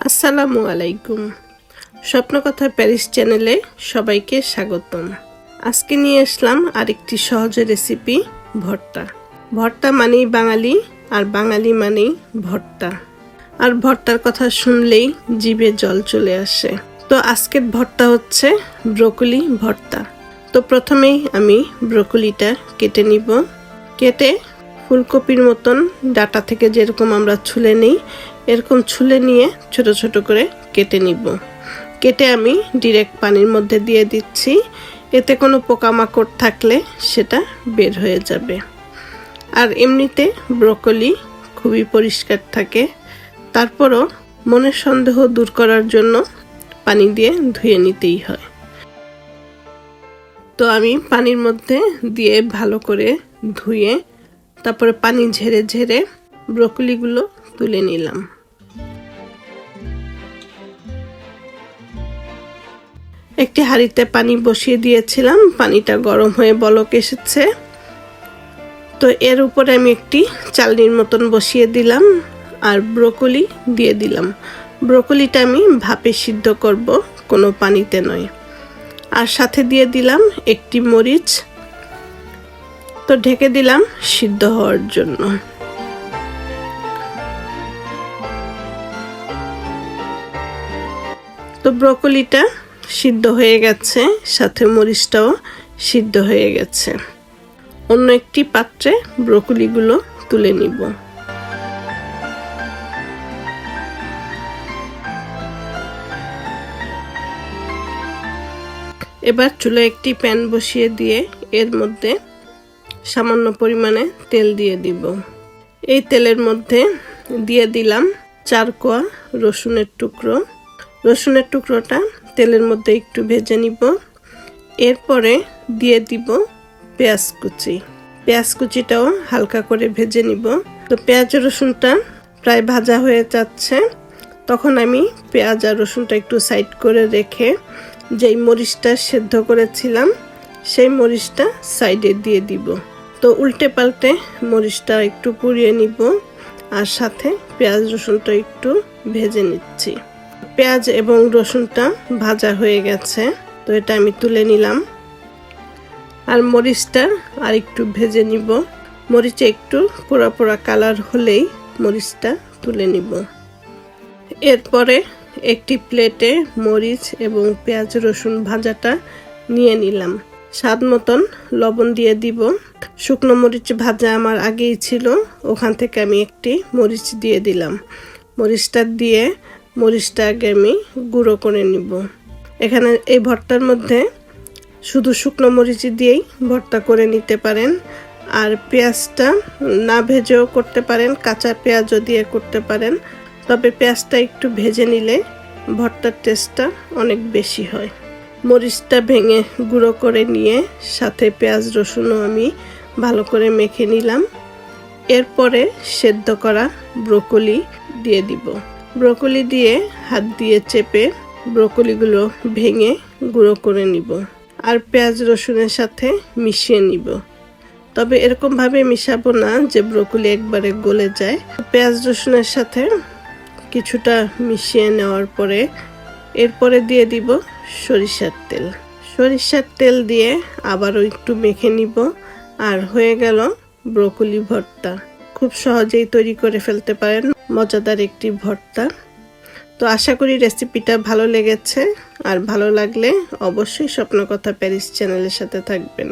আসসালামু আলাইকুম। স্বপ্নকথা প্যারিস চ্যানেলে সবাইকে স্বাগতম। আজকে নিয়ে আসলাম আরেকটি সহজ রেসিপি, ভর্তা। ভর্তা মানেই বাঙালি, আর বাঙালি মানেই ভর্তা। আর ভর্তার কথা শুনলেই জিভে জল চলে আসে। তো আজকের ভর্তা হচ্ছে ব্রকলি ভর্তা। তো প্রথমেই আমি ব্রকলিটা কেটে নিব। কেটে ফুলকপির মতন ডাটা থেকে যেরকম আমরা ছুলে নিই, এরকম ছুলে নিয়ে ছোট ছোট করে কেটে নিব। কেটে আমি ডিরেক্ট পানির মধ্যে দিয়ে দিচ্ছি। এতে কোনো পোকামাকড় থাকলে সেটা বের হয়ে যাবে। আর এমনিতে ব্রকলি খুবই পরিষ্কার থাকে, তারপরও মনের সন্দেহ দূর করার জন্য পানি দিয়ে ধুয়ে নিতেই হয়। তো আমি পানির মধ্যে দিয়ে ভালো করে ধুয়ে তারপরে পানি ঝেড়ে ঝেড়ে ব্রকলিগুলো তুলে নিলাম। একটি হাঁড়িতে পানি বসিয়ে দিয়েছিলাম, পানিটা গরম হয়ে বলক এসেছে। তো এর উপরে আমি একটি চালনির মতন বসিয়ে দিলাম আর ব্রকলি দিয়ে দিলাম। ব্রকলিটা আমি ভাপে সিদ্ধ করব, কোনো পানিতে নয়। আর সাথে দিয়ে দিলাম একটি মরিচ। তো ঢেকে দিলাম সিদ্ধ হওয়ার জন্য। তো ব্রকলিটা সিদ্ধ হয়ে গেছে, সাথে মরিচটাও সিদ্ধ হয়ে গেছে। অন্য একটি পাত্রে ব্রকলিগুলো তুলে নিব। এবার চুলায় একটি প্যান বসিয়ে দিয়ে এর মধ্যে সামান্য পরিমাণে তেল দিয়ে দিব। এই তেলের মধ্যে দিয়ে দিলাম 4 কোয়া রসুনের টুকরো। রসুনের টুকরোটা তেলের মধ্যে একটু ভেজে নিব। এরপরে দিয়ে দিব পেঁয়াজ কুচি। পেঁয়াজ কুচিটাও হালকা করে ভেজে নিব। তো পেঁয়াজ রসুনটা প্রায় ভাজা হয়ে যাচ্ছে, তখন আমি পেঁয়াজ আর রসুনটা একটু সাইড করে রেখে যেই মরিচটা সেদ্ধ করেছিলাম সেই মরিচটা সাইডে দিয়ে দিব। তো উল্টে পাল্টে মরিচটা একটু পুড়িয়ে নিব, আর সাথে পেঁয়াজ রসুনটা একটু ভেজে নিচ্ছি। পেঁয়াজ এবং রসুনটা ভাজা হয়ে গেছে, তো এটা আমি তুলে নিলাম। আর মরিচটা আর একটু ভেজে নিব। মরিচে একটু পোড়া পোড়া কালার হলেই মরিচটা তুলে নিব। এরপরে একটি প্লেটে মরিচ এবং পেঁয়াজ রসুন ভাজাটা নিয়ে নিলাম। স্বাদ মতন লবণ দিয়ে দিব। শুকনো মরিচ ভাজা আমার আগেই ছিল, ওখান থেকে আমি একটি মরিচ দিয়ে দিলাম। মরিচটা দিয়ে মরিচটা আগে আমি গুঁড়ো করে নিব। এখানে এই ভর্তার মধ্যে শুধু শুকনো মরিচ দিয়েই ভর্তা করে নিতে পারেন, আর পেঁয়াজটা না ভেজেও করতে পারেন, কাঁচা পেঁয়াজও দিয়ে করতে পারেন। তবে পেঁয়াজটা একটু ভেজে নিলে ভর্তার টেস্টটা অনেক বেশি হয়। মরিচটা ভেঙে গুঁড়ো করে নিয়ে সাথে পেঁয়াজ রসুনও আমি ভালো করে মেখে নিলাম। এরপরে সেদ্ধ করা ব্রকলি দিয়ে দিব। ব্রকলি দিয়ে হাত দিয়ে চেপে ব্রকলিগুলো ভেঙে গুঁড়ো করে নিব আর পেঁয়াজ রসুনের সাথে মিশিয়ে নিব। তবে এরকমভাবে মিশাবো না যে ব্রকলি একবারে গলে যায়। পেঁয়াজ রসুনের সাথে কিছুটা মিশিয়ে নেওয়ার পরে এরপরে দিয়ে দিব সরিষার তেল। সরিষার তেল দিয়ে আবারও একটু মেখে নিব, আর হয়ে গেল ব্রকলি ভর্তা। খুব সহজেই তৈরি করে ফেলতে পারেন মজাদার একটি ভর্তা। তো আশা করি রেসিপিটা ভালো লেগেছে, আর ভালো লাগলে অবশ্যই স্বপ্নকথা প্যারিস চ্যানেলের সাথে থাকবেন।